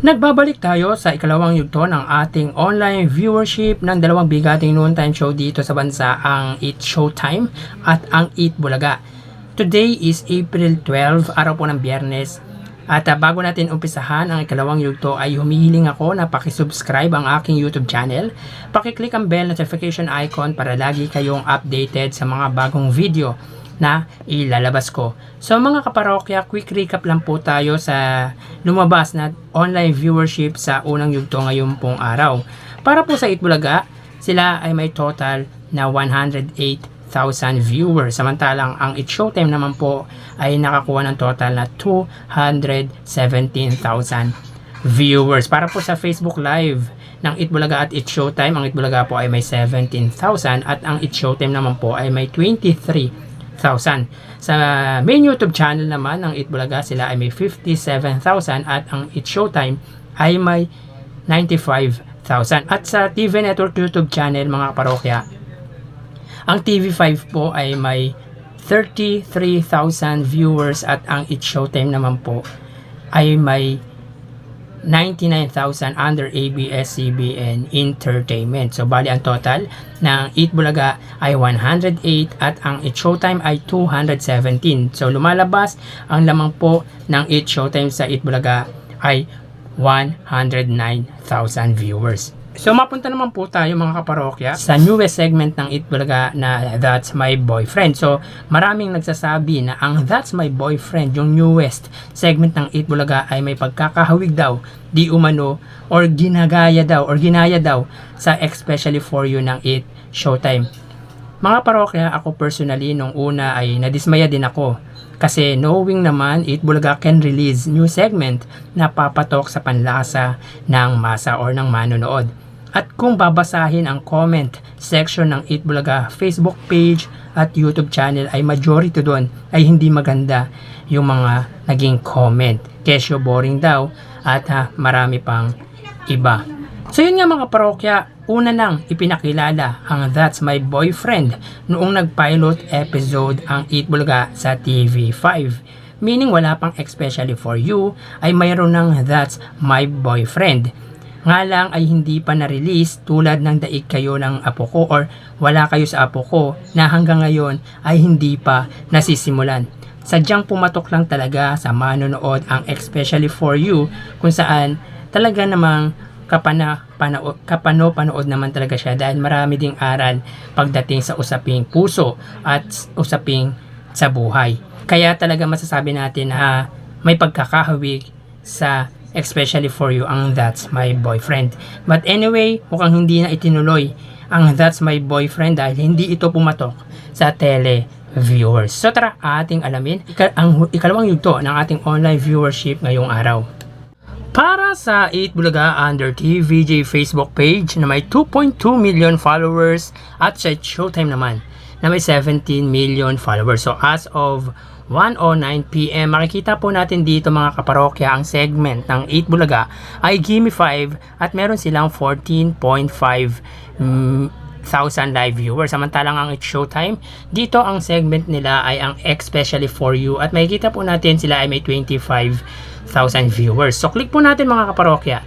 Nagbabalik tayo sa ikalawang yugto ng ating online viewership ng dalawang bigating noontime show dito sa bansa, ang Eat Showtime at ang Eat Bulaga. Today is April 12, araw po ng Biyernes. At bago natin umpisahan ang ikalawang yugto ay humihiling ako na pakisubscribe ang aking YouTube channel. Pakiclick ang bell notification icon para lagi kayong updated sa mga bagong video na ilalabas ko. So mga kaparokya, quick recap lang po tayo sa lumabas na online viewership sa unang yugto ngayon pong araw. Para po sa Eat Bulaga, sila ay may total na 108,000 viewers. Samantalang ang Eat Showtime naman po ay nakakuha ng total na 217,000 viewers. Para po sa Facebook Live ng Eat Bulaga at Eat Showtime, ang Eat Bulaga po ay may 17,000 at ang Eat Showtime naman po ay may 23,000. Sa main YouTube channel naman ng Eat Bulaga, sila ay may 57,000 at ang Eat Showtime ay may 95,000. At sa TV Network YouTube channel, mga parokya, ang TV5 po ay may 33,000 viewers at ang Eat Showtime naman po ay may 99,000 under ABS-CBN Entertainment. So bali ang total ng Eat Bulaga ay 108 at ang Eat Showtime ay 217. So lumalabas ang lamang po ng Eat Showtime sa Eat Bulaga ay 109,000 viewers. So mapunta naman po tayo mga kaparokya sa newest segment ng Eat Bulaga na That's My Boyfriend. So maraming nagsasabi na ang That's My Boyfriend, yung newest segment ng Eat Bulaga, ay may pagkakahawig daw, di umano, or ginagaya daw, or ginaya daw sa Especially For You ng Eat Showtime. Mga parokya, ako personally nung una ay nadismaya din ako. Kasi knowing naman Eat Bulaga can release new segment na papatok sa panlasa ng masa or ng manonood. At kung babasahin ang comment section ng Eat Bulaga Facebook page at YouTube channel, ay majority doon ay hindi maganda yung mga naging comment. Kesyo boring daw at marami pang iba. So yun nga mga parokya, una nang ipinakilala ang That's My Boyfriend noong nag-pilot episode ang Eat Bulaga sa TV5. Meaning wala pang Especially For You, ay mayroon ng That's My Boyfriend. Nga lang ay hindi pa na-release tulad ng Daig Kayo ng Apo Ko or Wala Kayo sa Apo Ko na hanggang ngayon ay hindi pa nasisimulan. Sadyang pumatok lang talaga sa manonood ang Especially For You kung saan talaga namang kapano-panood naman talaga siya dahil marami ding aral pagdating sa usaping puso at usaping sa buhay. Kaya talaga masasabi natin na may pagkakahawig sa Especially For You ang That's My Boyfriend. But anyway, mukhang hindi na itinuloy ang That's My Boyfriend dahil hindi ito pumatok sa tele viewers. So tara, ating alamin ang ikalawang yugto ng ating online viewership ngayong araw. Para sa Eat Bulaga under TVJ Facebook page na may 2.2 million followers at sa Showtime naman na may 17 million followers. So as of 1:09 PM, makikita po natin dito mga kaparokya ang segment ng Eat Bulaga ay Gimme 5 at meron silang 14.5 thousand live viewers. Samantalang ang Eat Showtime, dito ang segment nila ay ang Especially For You at makikita po natin sila ay may 25,000 viewers. So click po natin mga kaparokya.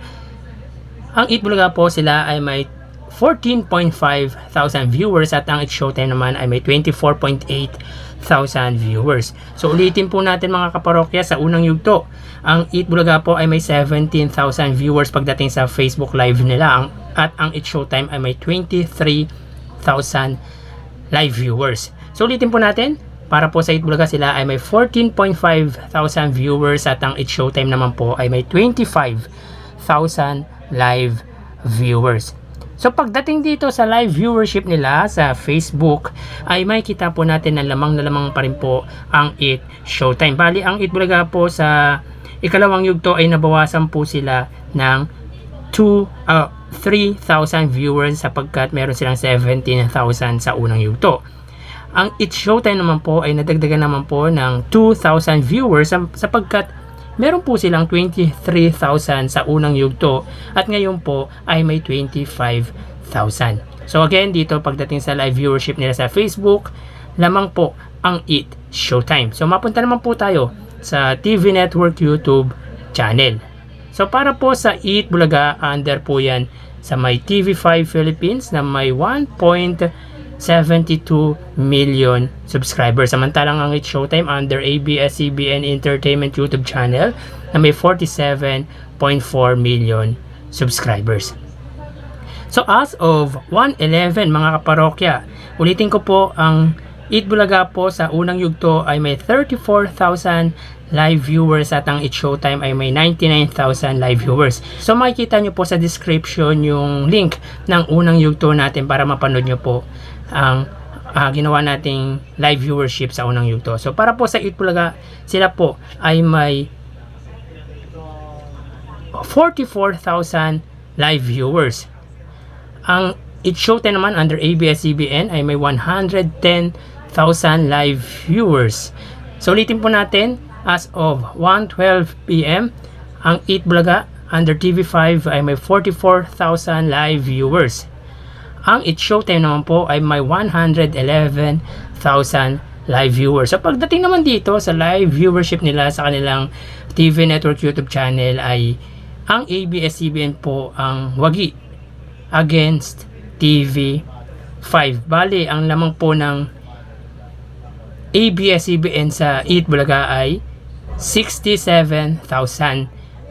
Ang Eat Bulaga po sila ay may 14.5 thousand viewers at ang Eat Showtime naman ay may 24.8 thousand viewers. So ulitin po natin mga kaparokya sa unang yugto. Ang Eat Bulaga po ay may 17,000 viewers pagdating sa Facebook Live nila at ang Eat Showtime ay may 23,000 live viewers. So ulitin po natin, para po sa Eat Bulaga sila ay may 14.5 thousand viewers at ang Eat Showtime naman po ay may 25,000 live viewers. So pagdating dito sa live viewership nila sa Facebook ay makikita po natin na lamang pa rin po ang Eat Showtime. Bali ang Eat Bulaga po sa ikalawang yugto ay nabawasan po sila ng 3,000 viewers sapagkat meron silang 17,000 sa unang yugto. Ang Eat Showtime naman po ay nadagdagan naman po ng 2,000 viewers sapagkat meron po silang 23,000 sa unang yugto at ngayon po ay may 25,000. So again, dito pagdating sa live viewership nila sa Facebook, lamang po ang Eat Showtime. So mapunta naman po tayo sa TV Network YouTube channel. So para po sa Eat Bulaga, under po yan sa may TV5 Philippines na may 1.72 million subscribers. Samantalang ang It's Showtime under ABS-CBN Entertainment YouTube channel na may 47.4 million subscribers. So as of 1:11 mga kaparokya, ulitin ko po, ang Eat Bulaga po sa unang yugto ay may 34,000 live viewers at ang It's Showtime ay may 99,000 live viewers. So makikita nyo po sa description yung link ng unang yugto natin para mapanood nyo po ang ginawa nating live viewership sa unang yugto. So para po sa Eat Bulaga, sila po ay may 44,000 live viewers. Ang It's Showtime naman under ABS-CBN ay may 110,000 live viewers. So ulitin po natin, as of 1:12 PM, ang Eat Bulaga under TV5 ay may 44,000 live viewers. Ang It's Showtime naman po ay may 111,000 live viewers. So pagdating naman dito sa live viewership nila sa kanilang TV Network YouTube channel ay ang ABS-CBN po ang wagi against TV5. Bali, ang lamang po ng ABS-CBN sa Eat Bulaga ay 67,000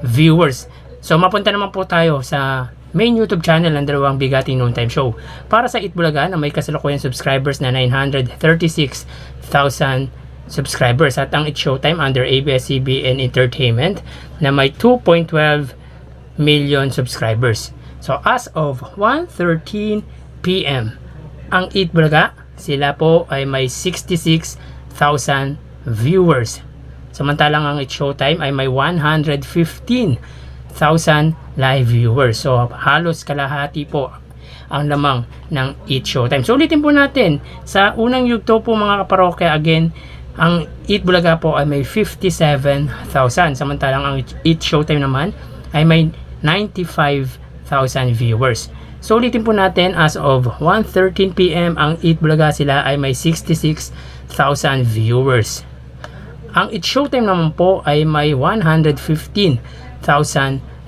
viewers. So mapunta naman po tayo sa main YouTube channel ng dalawang bigating noontime show. Para sa Eat Bulaga na may kasalukuyan subscribers na 936,000 subscribers at ang It's Showtime under ABS-CBN Entertainment na may 2.12 million subscribers. So as of 1:13 PM, ang Eat Bulaga, sila po ay may 66,000 viewers. Samantalang ang It's Showtime ay may 115,000 live viewers. So halos kalahati po ang lamang ng Eat Showtime. So ulitin po natin, sa unang yugto po mga kaparokya, again, ang Eat Bulaga po ay may 57,000. Samantalang ang Eat Showtime naman ay may 95,000 viewers. So ulitin po natin, as of 1:13 PM, ang Eat Bulaga sila ay may 66,000 viewers. Ang It's Showtime naman po ay may 115,000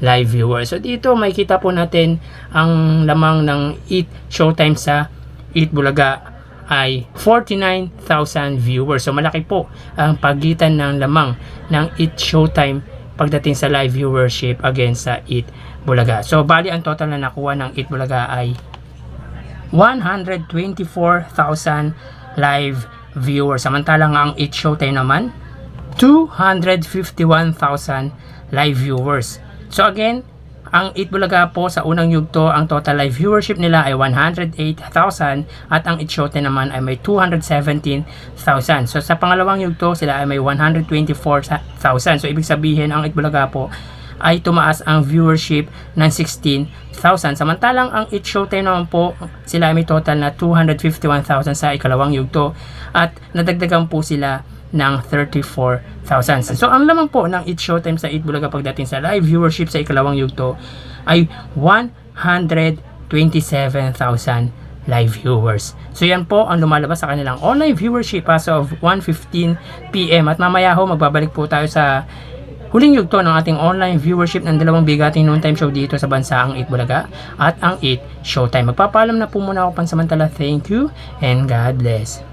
live viewers. So dito makikita po natin ang lamang ng Eat Showtime sa Eat Bulaga ay 49,000 viewers. So malaki po ang pagitan ng lamang ng Eat Showtime pagdating sa live viewership against sa Eat Bulaga. So bali ang total na nakuha ng Eat Bulaga ay 124,000 live viewers. Samantalang ang Eat Showtime naman 251,000 live viewers. So again, ang Eat Bulaga po sa unang yugto, ang total live viewership nila ay 108,000 at ang It's Showtime naman ay may 217,000. So sa pangalawang yugto, sila ay may 124,000. So ibig sabihin, ang Eat Bulaga po ay tumaas ang viewership ng 16,000. Samantalang ang It's Showtime naman po, sila ay may total na 251,000 sa ikalawang yugto at nadagdagan po sila ng 34,000. So ang lamang po ng It's Showtime sa Eat Bulaga pagdating sa live viewership sa ikalawang yugto ay 127,000 live viewers. So yan po ang lumalabas sa kanilang online viewership as of 1:15 PM at mamaya ho magbabalik po tayo sa huling yugto ng ating online viewership ng dalawang bigating noontime show dito sa bansa, ang Eat Bulaga at ang Eat Showtime. Magpapaalam na po muna ako pansamantala. Thank you and God bless.